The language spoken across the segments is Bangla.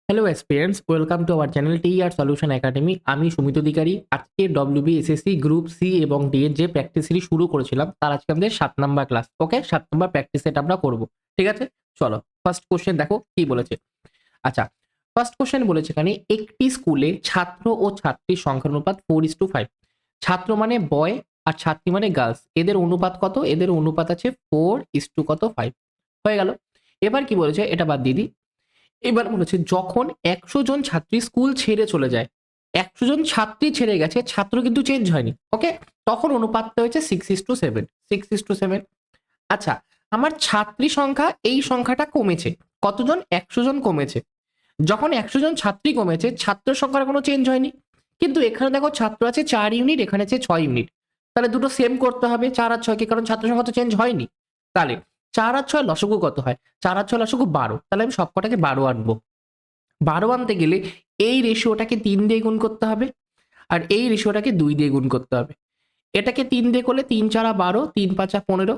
Hello aspirants, welcome to our channel T R Solution Academy. আমি সুমিত অধিকারী। আজকে ডব্লিউবি এসএসসি গ্রুপ সি এবং ডি এর যে প্র্যাকটিস সিরিজ শুরু করেছিলাম তার আজকে আমাদের 7 নাম্বার ক্লাস। ওকে, 7 নাম্বার প্র্যাকটিস সেট আমরা করব। ঠিক আছে, চলো ফার্স্ট কোশ্চেন দেখো কি বলেছে। আচ্ছা, ফার্স্ট কোশ্চেন বলেছে এখানে একটি স্কুলে ছাত্র ও ছাত্রীর সংখ্যার অনুপাত 4:5। ছাত্র মানে বয় আর ছাত্রী মানে গার্লস, এদের অনুপাত কত? এদের অনুপাত আছে 4:5। হয়ে গেল। এবার কি বলেছে এটা বাদ দিয়ে দিই। এবার বলেছে যখন 100 জন ছাত্রী স্কুল ছেড়ে চলে যায়, 100 জন ছাত্রী ছেড়ে গেছে, ছাত্র কিন্তু চেঞ্জ হয়নি। ওকে, তখন অনুপাতটা হয়েছে 6:7। 6:7। আচ্ছা, আমার ছাত্রী সংখ্যা এই সংখ্যাটা কমেছে। কতজন? 100 জন কমেছে। যখন 100 জন ছাত্রী কমেছে, ছাত্র সংখ্যার কোনো চেঞ্জ হয়নি। কিন্তু এখানে দেখো ছাত্র আছে 4 ইউনিট, এখানে আছে 6 ইউনিট। তাহলে দুটো সেম করতে হবে 4 আর 6 কে, কারণ ছাত্র সংখ্যা তো চেঞ্জ হয়নি। তাহলে 4 আর 6 লসাগু কত হয়? 4 আর 6 লসাগু 12। তাহলে আমি সবকটাকে 12 আনবো। 12 আনতে গেলে এই রেশিওটাকে 3 দিয়ে গুণ করতে হবে, আর এই রেশিওটাকে 2 দিয়ে গুণ করতে হবে। এটাকে 3 দিয়ে করলে 3 4 12, 3 5 15।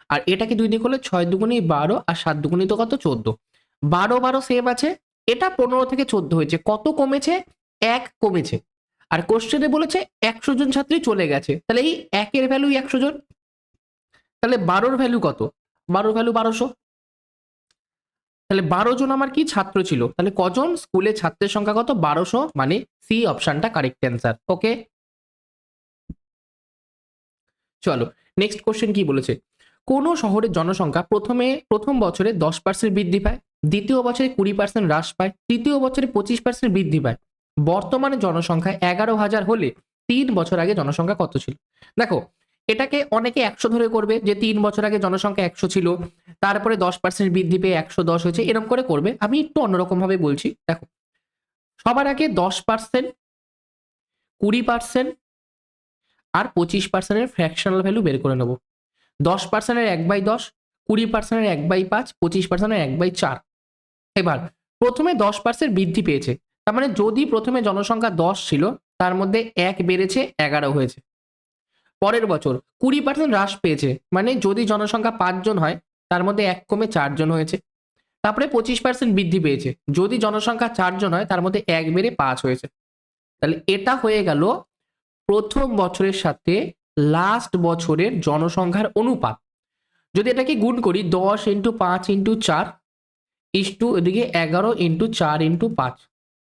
আর এটাকে 2 দিয়ে করলে 6 দুগুণে 12 আর 7 দুগুণে তো কত? 14। 12 12 সেম আছে। এটা 15 থেকে 14 হয়েছে। কত কমেছে? 1 কমেছে। আর কোশ্চেনে বলেছে 100 জন ছাত্রী চলে গেছে, তাহলে এই 1 এর ভ্যালু 100 জন। তাহলে 12 এর ভ্যালু কত? 12 ভ্যালু 1200। তাহলে 12 জন আমার কি ছাত্র ছিল, তাহলে কজন? স্কুলে ছাত্রের সংখ্যা কত? 1200, মানে সি অপশনটা কারেক্ট অ্যান্সার। ওকে, চলো নেক্সট কোশ্চেন কি বলেছে। কোন শহরের জনসংখ্যা প্রথম বছরে 10% বৃদ্ধি পায়, দ্বিতীয় বছরে 20% হ্রাস পায়, তৃতীয় বছরে 25% বৃদ্ধি পায়। বর্তমানে জনসংখ্যা 11,000 হলে 3 বছর আগে জনসংখ্যা কত ছিল? দেখো, এটাকে অনেকে 100 ধরে করবে, যে 3 বছর আগে জনসংখ্যা 100 ছিল, তারপরে 10% বৃদ্ধি পেয়ে 110 হয়েছে, এরকম করে করবে। আমি একটু অন্যরকম ভাবে বলছি। দেখো, সবার আগে 10%, 20% আর 25%-এর ফ্র্যাকশনাল ভ্যালু বের করে নেবো। 10%-এর 1/10, 20%-এর 1/5, 25%-এর 1/4। এবার প্রথমে 10% বৃদ্ধি পেয়েছে, তার মানে যদি প্রথমে জনসংখ্যা 10 ছিল, তার মধ্যে 1 বেড়েছে, 11 হয়েছে। পরের বছর 20% হ্রাস পেয়েছে, মানে যদি জনসংখ্যা 5 জন হয়, তার মধ্যে 1 কমে 4 জন হয়েছে। তারপরে 25% বৃদ্ধি পেয়েছে, যদি জনসংখ্যা 4 জন হয়, তার মধ্যে 1 বেড়ে 5 হয়েছে। তাহলে এটা হয়ে গেল প্রথম বছরের সাথে লাস্ট বছরের জনসংখ্যার অনুপাত। যদি এটাকে গুণ করি 10 ইন্টু 5 ইন্টু 4 ইস্টু এদিকে 11 ইন্টু 4 ইন্টু 5,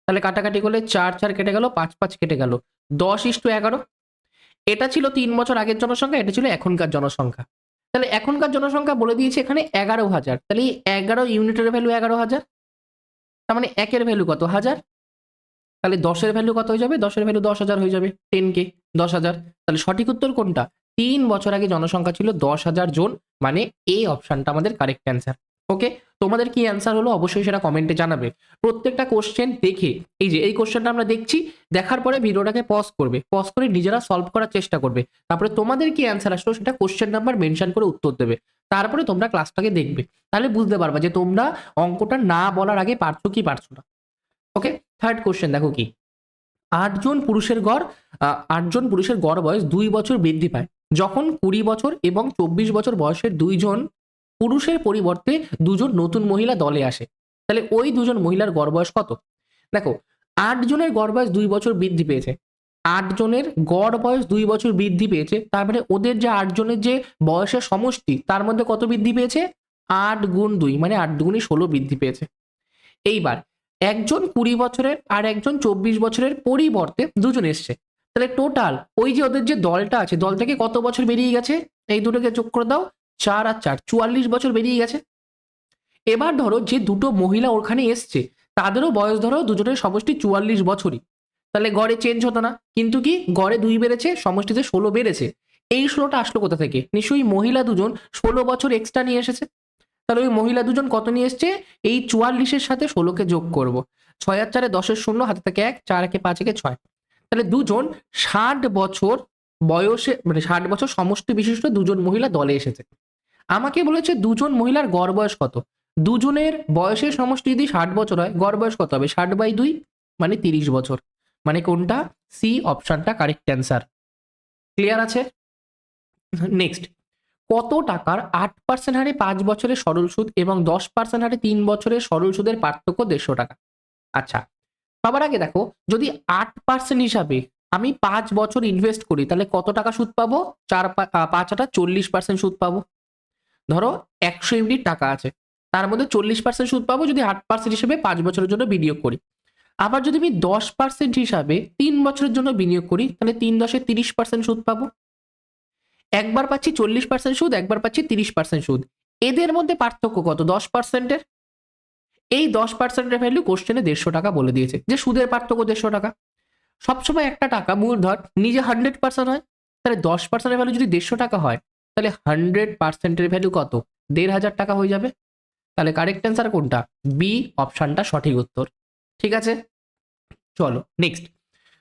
তাহলে কাটাকাটি করলে 4 4 কেটে গেল, 5 5 কেটে গেল, 10:11। এটা ছিল 3 বছর আগের জনসংখ্যা, এটা ছিল এখনকার জনসংখ্যা। তাহলে এখনকার জনসংখ্যা বলে দিয়েছে এখানে 11,000। তাহলে এই 11 ইউনিটের ভ্যালু 11,000, তার মানে একের ভ্যালু কত? 1000। তাহলে 10-এর ভ্যালু কত হয়ে যাবে? 10-এর ভ্যালু 10,000 হয়ে যাবে। 10K, 10,000। তাহলে সঠিক উত্তর কোনটা? 3 বছর আগে জনসংখ্যা ছিল 10,000 জন, মানে এই অপশনটা আমাদের কারেক্ট অ্যান্সার। ওকে, তোমাদের কি অ্যান্সার হলো অবশ্যই সেটা কমেন্টে জানাবে। প্রত্যেকটা কোশ্চেন দেখে, এই যে এই কোশ্চেনটা আমরা দেখছি, দেখার পরে ভিডিওটাকে পজ করবে, পজ করে নিজেরা সলভ করার চেষ্টা করবে। তারপরে তোমাদের কি অ্যান্সার আসলো সেটা কোশ্চেন নাম্বার মেনশন করে উত্তর দেবে। তারপরে তোমরা ক্লাসটাকে দেখবে, তাহলে বুঝতে পারবা যে তোমরা অঙ্কটা না বলার আগে পারছো কি পারছো না। ওকে, থার্ড কোশ্চেন দেখো কি। 8 জন পুরুষের গড় বয়স 2 বছর বৃদ্ধি পায় যখন 20 বছর এবং 24 বছর বয়সের 2 জন পুরুষের পরিবর্তে 2 জন নতুন মহিলা দলে আসে। তাহলে ওই 2 জন মহিলার গড় বয়স কত? দেখো, 8 জনের গড় বয়স 2 বছর বৃদ্ধি পেয়েছে। 8 জনের গড় বয়স 2 বছর বৃদ্ধি পেয়েছে, তার মানে ওদের যে 8 জনের যে বয়সের সমষ্টি, তার মধ্যে কত বৃদ্ধি পেয়েছে? 8 গুণ 2, মানে 8 দুগুণে 16 বৃদ্ধি পেয়েছে। এইবার একজন 20 বছরের আর একজন 24 বছরের পরিবর্তে 2 জন এসছে। তাহলে টোটাল ওই যে ওদের যে দলটা আছে, দল থেকে কত বছর বেরিয়ে গেছে? এই দুটোকে যোগ করে দাও, 4 আর 4, 44 বছর বেরিয়ে গেছে। এবার ধরো যে দুটো মহিলা ওখানে এসছে, তাদেরও বয়স ধরো দুজনের সমষ্টি 44 বছরই। তাহলে গড়ে চেঞ্জ হতো না, কিন্তু কি গড়ে 2 বেড়েছে, সমষ্টিতে 16 বেড়েছে। এই 16টা আসলো কোথা থেকে? নিশ্চয়ই মহিলা 2 জন 16 বছর এক্সট্রা নিয়ে এসেছে। তাহলে ওই মহিলা 2 জন কত নিয়ে এসছে? এই 44-এর সাথে 16কে যোগ করব। 6 আর 4 10-এর শূন্য, হাতে থেকে 1, 4 একে 5 একে 6। তাহলে 2 জন 60 বছর বয়সে, মানে 60 বছর সমষ্টি বিশিষ্ট 2 জন মহিলা দলে এসেছে। আমাকে বলেছে 2 জন মহিলার গড় বয়স কত। 2 জনের বয়সের সমষ্টি যদি 60 বছর হয়, গড় বয়স কত হবে? 60/2, মানে 30 বছর। মানে কোনটা? সি অপশনটা কারেক্ট অ্যান্সার। ক্লিয়ার আছে? নেক্সট, কত টাকার 8% হারে 5 বছরের সরল সুদ এবং 10% হারে 3 বছরের সরল সুদের পার্থক্য 150 টাকা? আচ্ছা, সবার আগে দেখো, যদি 8% হিসাবে আমি 5 বছর ইনভেস্ট করি তাহলে কত টাকা সুদ পাবো? 5 40% সুদ পাবো। ধরো 100 ইউনিট টাকা আছে, তার মধ্যে 40% সুদ পাবো যদি 8% হিসেবে 5 বছরের জন্য বিনিয়োগ করি। আবার যদি আমি 10% হিসাবে 3 বছরের জন্য বিনিয়োগ করি তাহলে 3×10 30% সুদ পাবো। একবার পাচ্ছি 40% সুদ, একবার পাচ্ছি 30% সুদ। এদের মধ্যে পার্থক্য কত? 10%-এর। এই 10%-এর ভ্যালু কোশ্চেনে 150 টাকা বলে দিয়েছে, যে সুদের পার্থক্য 150 টাকা। সবসময় একটা টাকা মূলধন নিজে 100% হয়, তাহলে 10%-এর ভ্যালু যদি 150 টাকা হয় তাহলে 100%-এর ভ্যালু কত? 1500 টাকা হয়ে যাবে। তাহলে কারেক্ট অ্যান্সার কোনটা? বি অপশনটা সঠিক উত্তর। ঠিক আছে, চলো নেক্সট।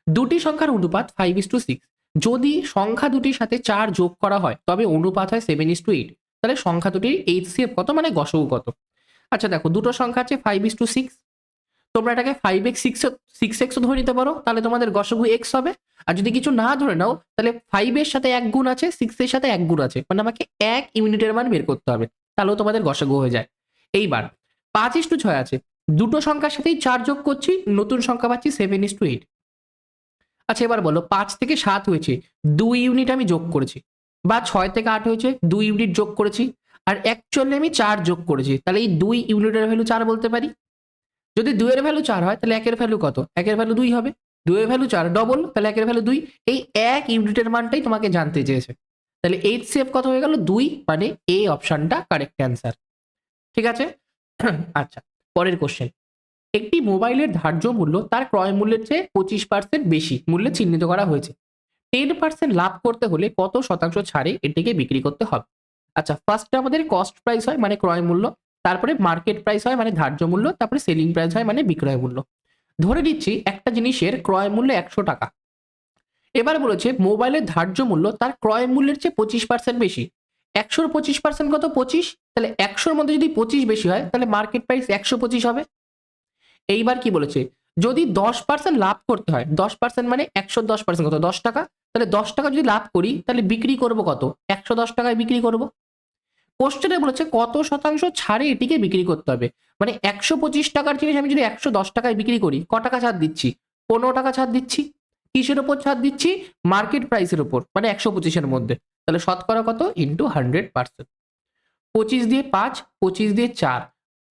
দুটি সংখ্যার অনুপাত 5:6। যদি সংখ্যা দুটির সাথে 4 যোগ করা হয় তবে অনুপাত হয় 7:8। তাহলে সংখ্যা দুটির এইচসিএফ কত, মানে গসউ কত? আচ্ছা দেখো, দুটো সংখ্যা আছে 5:6, তোমরা এটাকে 5x 6x ধরে নিতে পারো, তাহলে তোমাদের গসগু x হবে। আর যদি কিছু না ধরে নাও তাহলে 5 এর সাথে 1 গুণ আছে, 6 এর সাথে 1 গুণ আছে, মানে আমাকে 1 ইউনিটের মান বের করতে হবে, তাহলেও তোমাদের গসগু হয়ে যায়। এইবার 5:6 আছে, দুটো সংখ্যার সাথেই 4 যোগ করছি, নতুন সংখ্যা পাচ্ছি 7:8। আচ্ছা এবার বলো, 5 থেকে 7 হয়েছে, 2 ইউনিট আমি যোগ করেছি, বা 6 থেকে 8 হয়েছে 2 ইউনিট যোগ করেছি, আর অ্যাকচুয়ালি আমি 4 যোগ করেছি, তাহলে এই 2 ইউনিটের ভ্যালু 4 বলতে পারি। যদি 2 এর ভ্যালু 4 হয় তাহলে 1 এর ভ্যালু কত? 1 এর ভ্যালু 2 হবে। 2 এর ভ্যালু 4 ডবল, তাহলে 1 এর ভ্যালু 2। এই 1 ইউনিটের মানটাই তোমাকে জানতে চেয়েছে। তাহলে এইচসিএফ কত হয়ে গেল? 2, মানে এ অপশনটা কারেক্ট অ্যান্সার। ঠিক আছে, আচ্ছা পরের কোশ্চেন। একটি মোবাইলের ধার্য মূল্য তার ক্রয় মূল্যের চেয়ে 25% বেশি মূল্যে চিহ্নিত করা হয়েছে। 10% লাভ করতে হলে কত শতাংশ ছাড়ে এটিকে বিক্রি করতে হবে? আচ্ছা, ফার্স্টে আমাদের কস্ট প্রাইস হয় মানে ক্রয় মূল্য, তারপরে মার্কেট প্রাইস হয় মানে ধার্য মূল্য, তারপরে সেলিং প্রাইস হয় মানে বিক্রয় মূল্য। ধরে নিচ্ছি একটা জিনিসের ক্রয় মূল্য 100 টাকা। এবার বলেছে মোবাইলের ধার্য মূল্য তার ক্রয় মূল্যের চেয়ে 25% বেশি। 100-র 25% কত? 25। তাহলে 100-র মধ্যে যদি 25 বেশি হয় তাহলে মার্কেট প্রাইস 125 হবে। এইবার কি বলেছে? যদি 10% লাভ করতে হয়, 10% মানে 110% কত? 10 টাকা। তাহলে 10 টাকা যদি লাভ করি তাহলে বিক্রি করব কত? 110 টাকায় বিক্রি করব। কোশ্চেনে বলেছে কত শতাংশ ছাড়ে এটিকে বিক্রি করতে হবে, মানে 125 টাকার জিনিস আমি যদি 110 টাকায় বিক্রি করি, ক টাকা ছাড় দিচ্ছি? 15 টাকা ছাড় দিচ্ছি। কিসের ওপর ছাড় দিচ্ছি? মার্কেট প্রাইসের ওপর, মানে 125-এর মধ্যে। তাহলে শতকরা কত? ইন্টু 100%। 25 দিয়ে 5, 25 দিয়ে 4,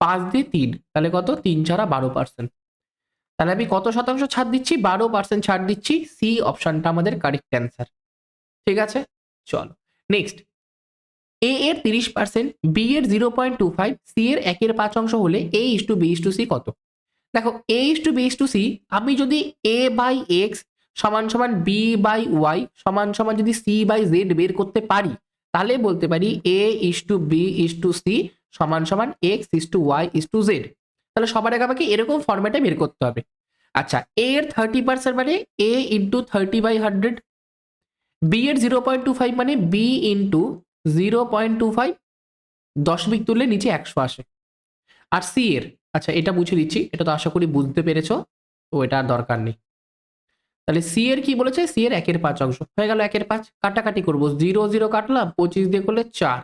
5 দিয়ে 3, তাহলে কত? 3 ছাড়া 12%। তাহলে আমি কত শতাংশ ছাড় দিচ্ছি? 12% ছাড় দিচ্ছি। সি অপশনটা আমাদের কারেক্ট অ্যান্সার। ঠিক আছে, চলো নেক্সট। এ এর 30%, বি এর 0.25, সি এর 1/5 হলে A is to B is to C কত? দেখো, A is to B is to C, আমি যদি এ বাই এক্স সমান সমান বি বাই ওয়াই সমান সমান যদি সি বাই জেড বের করতে পারি, তাহলে বলতে পারি A is to B is to C সমান সমান X is to Y is to Z. তাহলে সবার আগে আমাকে এরকম ফর্ম্যাটে বের করতে হবে। আচ্ছা, এ এর 30% মানে এ ইন্টু 30/100, বি এর 0.25 মানে বি ইন্টু 0.25, 10 তুললে নিচে 100 আসে। আর সি এর, আচ্ছা এটা বুঝে দিচ্ছি, এটা তো আশা করি বুঝতে পেরেছো, তো এটা আর দরকার নেই। তাহলে সি এর কি বলেছে? সি এর 1/5 হয়ে গেল। 1/5 কাটাকাটি করবো, 0 0 কাটলাম, 25 দিয়ে করলে 4,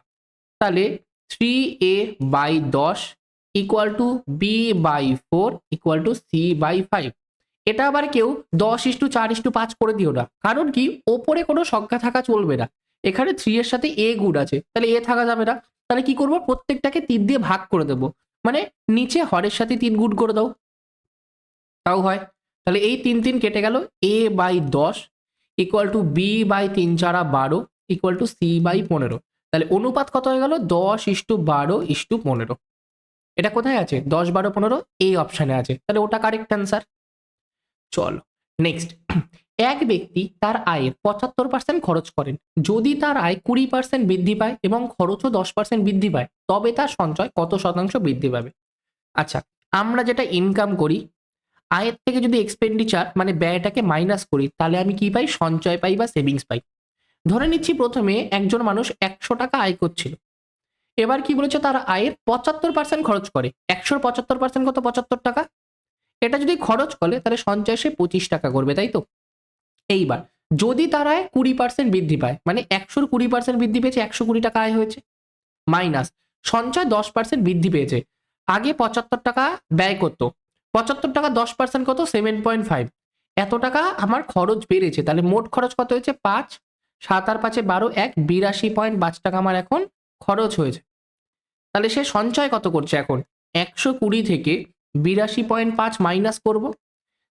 তাহলে 3a/10 equal to b/4 equal to c/5। এটা আবার কেউ 10:4:5 করে দিও না, কারণ কি ওপরে কোনো সংখ্যা থাকা চলবে না। এখানে 3 এর সাথে a গুণ আছে, তাহলে a থাকা যাবে না। তাহলে কি করব? প্রত্যেকটাকে 3 দিয়ে ভাগ করে দেব, মানে নিচে হরের সাথে 3 গুণ করে দাও, তাও হয়। তাহলে এই 3 3 কেটে গেল, a/10 equal to b/3×4=12 equal to c/15। তাহলে অনুপাত কত হয়ে গেল? 10:12:15। এটা কোথায় আছে? 10 12 15 এই অপশানে আছে, তাহলে ওটা কারেক্ট অ্যান্সার। চলো নেক্সট। এক ব্যক্তি তার আয়ের 75% খরচ করেন। যদি তার আয় 20% বৃদ্ধি পায় এবং খরচও 10% বৃদ্ধি পায় তবে তার সঞ্চয় কত শতাংশ বৃদ্ধি পাবে? আচ্ছা, আমরা যেটা ইনকাম করি, আয়ের থেকে যদি এক্সপেন্ডিচার মানে ব্যয়টাকে মাইনাস করি তাহলে আমি কি পাই? সঞ্চয় পাই বা সেভিংস পাই। ধরে নিচ্ছি প্রথমে একজন মানুষ 100 টাকা আয় করছিল। এবার কি বলেছে? তার আয়ের 75% খরচ করে। 100-র 75% কত? 75 টাকা। এটা যদি খরচ করে তাহলে সঞ্চয় সে 25 টাকা করবে, তাই তো? এইবার যদি তার আয় 20% বৃদ্ধি পায়, মানে 100-র 20% বৃদ্ধি পেয়েছে, 120 টাকা আয় হয়েছে, মাইনাস সঞ্চয় 10% বৃদ্ধি পেয়েছে, আগে 75 টাকা ব্যয় করতো, 75 টাকা 10% কত 7.5। এত টাকা আমার খরচ বেড়েছে, তাহলে মোট খরচ কত হয়েছে 5, 7 আর 5 12, 82.5 টাকা আমার এখন খরচ হয়েছে। তাহলে সে সঞ্চয় কত করছে এখন 120 থেকে 82.5 মাইনাস করব,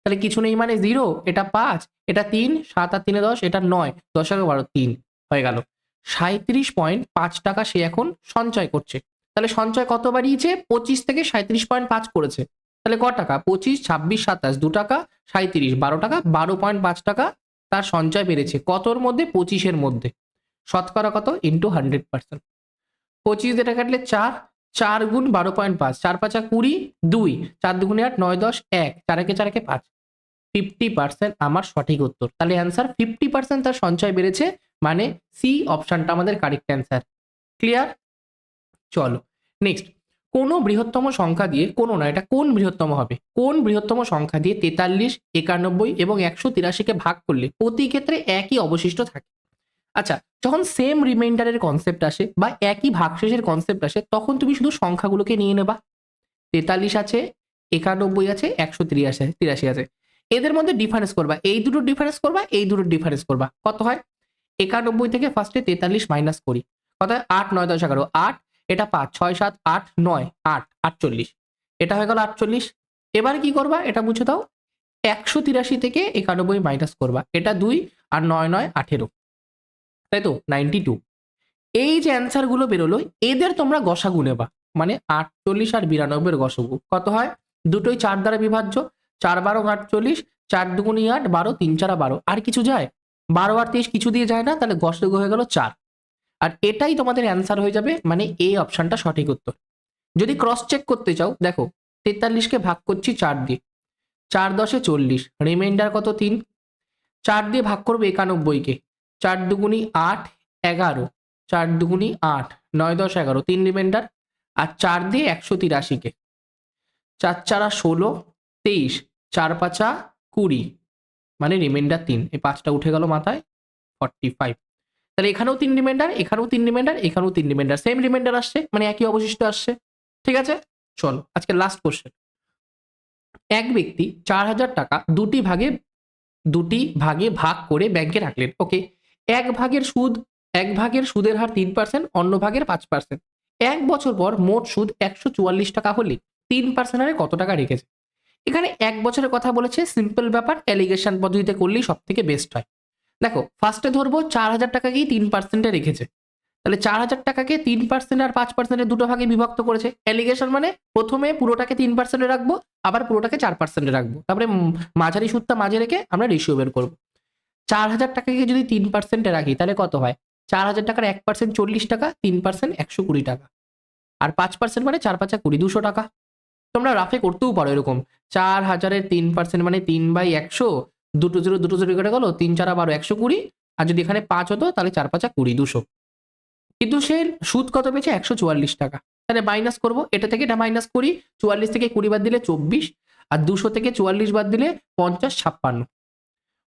তাহলে কিছু নেই মানে 0, এটা 5, এটা 3, 7 আর 3 10, এটা 9, 10 আর 12 3 হয়ে গেল 37.5 টাকা সে এখন সঞ্চয় করছে। তাহলে সঞ্চয় কত বাড়িয়েছে 25 থেকে 37.5 করেছে, তাহলে ক টাকা 25, 26, 27 2 টাকা 37 12 টাকা 12.5 টাকা তার সঞ্চয় বেড়েছে কতর মধ্যে 25-এর মধ্যে। শতকরা কত ইন্টু 100%। 25 দিয়ে কাটলে 4, 4 গুণ 12.5, 4 5 20, 2, 4 দুগুণে 8, 9 10 1, 4 একে 4 একে 5, 50% আমার সঠিক উত্তর। তাহলে অ্যান্সার 50% তার সঞ্চয় বেড়েছে, মানে সি অপশনটা আমাদের কারেক্ট অ্যান্সার। ক্লিয়ার? চলো নেক্সট। কোন বৃহত্তম সংখ্যা দিয়ে, কোনো না, এটা কোন বৃহত্তম হবে, কোন বৃহত্তম সংখ্যা দিয়ে 43, 91 এবং 183-কে ভাগ করলে প্রতি ক্ষেত্রে একই অবশিষ্ট থাকে। আচ্ছা, যখন সেম রিমাইন্ডারের কনসেপ্ট আসে বা একই ভাগশেষের কনসেপ্ট আসে, তখন তুমি শুধু সংখ্যাগুলোকে নিয়ে নেবা। 43 আছে, 91 আছে, 183 আছে, এদের মধ্যে ডিফারেন্স করবা, এই দুটো ডিফারেন্স করবা, এই দুটো ডিফারেন্স করবা, কত হয় 91 থেকে ফার্স্টে 43 মাইনাস করি, কত হয় 8 9 10 11 8, এটা 5 6 7 8 9 8 48, এটা হয়ে গেল 48। এবার কি করবা এটা বুঝে দাও, 183 থেকে 91 মাইনাস করবা, এটা 2 আর 9 9 18, তাই তো 92। এই যে অ্যান্সার গুলো বেরোলো এদের তোমরা গসাগু নেবা, মানে 48 আর 92 গসাগু কত হয়, দুটোই 4 দ্বারা বিভাজ্য, 4 12 48, 4 দুগুণি 8 12, 3 4 12, আর কিছু যায় 12 আর 23 কিছু দিয়ে যায় না, তাহলে গসাগু হয়ে গেল 4, আর এটাই তোমাদের অ্যান্সার হয়ে যাবে, মানে এই অপশনটা সঠিক উত্তর। যদি ক্রস চেক করতে চাও দেখো 43কে ভাগ করছি 4 দিয়ে, 4 10 40, রিমাইন্ডার কত 3, 4 দিয়ে ভাগ করবো 91কে, 4 দুগুণি 8 11, 4 দুগুণি 8 9 10 11, 3 রিমাইন্ডার, আর 4 দিয়ে 183কে, 4 4 16 23, 4 5 20, মানে রিমাইন্ডার 3, এই 5টা উঠে গেল মাথায় 45। তাহলে এখানেও 3 রিমাইন্ডার, এখানেও 3 রিমাইন্ডার, এখানেও 3 রিমাইন্ডার, সেম রিমাইন্ডার আসছে, মানে একই অবশিষ্ট আসছে। ঠিক আছে, চলো আজকে লাস্ট কোশ্চেন। এক ব্যক্তি 4000 টাকা দুটি ভাগে ভাগ করে ব্যাংকে রাখলেন। ওকে, এক ভাগের সুদের হার 3%, অন্য ভাগের 5%। 1 বছর পর মোট সুদ 144 টাকা হলে 3% হারে কত টাকা রেখেছে। এখানে 1 বছরের কথা বলেছে, সিম্পল ব্যাপার, অ্যালিগেশন পদ্ধতিতে করলেই সব থেকে বেস্ট হয়। দেখো ফার্স্টে ধরবো 4000 টাকাকেই 3%-এ রেখেছে, তাহলে 4000 টাকাকে 3% আর 5%-এ দুটো ভাগে বিভক্ত করেছে। অ্যালিগেশন মানে প্রথমে পুরোটাকে 3%-এ রাখবো, আবার পুরোটাকে 4%-এ রাখবো, তারপরে মাঝারি সুদটা মাঝে রেখে আমরা রেশিও বের করবো। 4000 টাকাকে যদি 3%-এ রাখি তাহলে কত হয়, 4000 টাকার 1% 40 টাকা, 3% 120 টাকা, আর 5% মানে 4 5 20, 200 টাকা। তোমরা রাফে করতেও পারো এরকম, 4000-এর 3% মানে 3/100, দুটো জিরো কেটে গেল, 3 4 12 120, আর যদি এখানে 5 হতো তাহলে 4 5 20, 200। কিন্তু সে সুদ কত পেয়েছে 144 টাকা, তাহলে মাইনাস করবো, এটা থেকে এটা মাইনাস করি, 44 থেকে 20 বাদ দিলে 24, আর 200 থেকে 44 বাদ দিলে 50 56।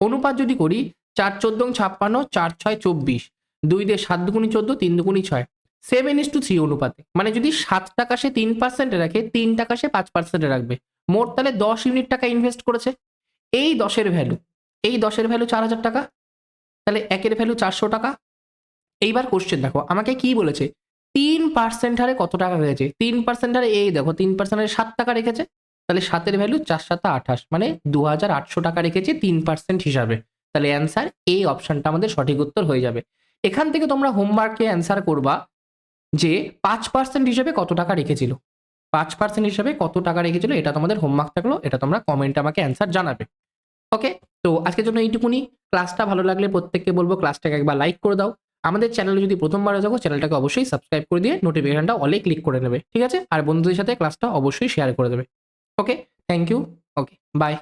অনুপাত যদি করি 4 14 56, 4 6 24, 2 দিয়ে 7 দুগুণি 14, 3 দুগুণি 6, 7:3 অনুপাতে, মানে যদি 7 টাকা সে 3%-এ রাখে, 3 টাকা সে 5%-এ রাখবে, মোট তাহলে 10 ইউনিট টাকা ইনভেস্ট করেছে। এই 10-এর ভ্যালু 4000 টাকা, তাহলে একের ভ্যালু 400 টাকা। এইবার কোশ্চেন দেখো আমাকে কি বলেছে, 3% হারে কত টাকা রেখেছে, 3% হারে এই দেখো 3% হারে 7 টাকা রেখেছে, তাহলে 7-এর ভ্যালু 4 7 28, মানে 2800 টাকা রেখেছে 3% হিসাবে। তাহলে অ্যান্সার এই অপশনটা আমাদের সঠিক উত্তর হয়ে যাবে। এখান থেকে তোমরা হোমওয়ার্কে অ্যান্সার করবা যে 5% হিসেবে কত টাকা রেখেছিল, 5% হিসেবে কত টাকা রেখেছিল, এটা তোমাদের হোমওয়ার্ক থাকলো, এটা তোমরা কমেন্টে আমাকে অ্যান্সার জানাবে। ওকে, তো আজকের জন্য এইটুকুনি। ক্লাসটা ভালো লাগলে প্রত্যেককে বলবো ক্লাসটাকে একবার লাইক করে দাও। আমাদের চ্যানেলে যদি প্রথমবার যাবো, চ্যানেলটাকে অবশ্যই সাবস্ক্রাইব করে দিয়ে নোটিফিকেশনটা অলে ক্লিক করে নেবে, ঠিক আছে, আর বন্ধুদের সাথে ক্লাসটা অবশ্যই শেয়ার করে দেবে। ওকে, থ্যাংক ইউ, ওকে বাই।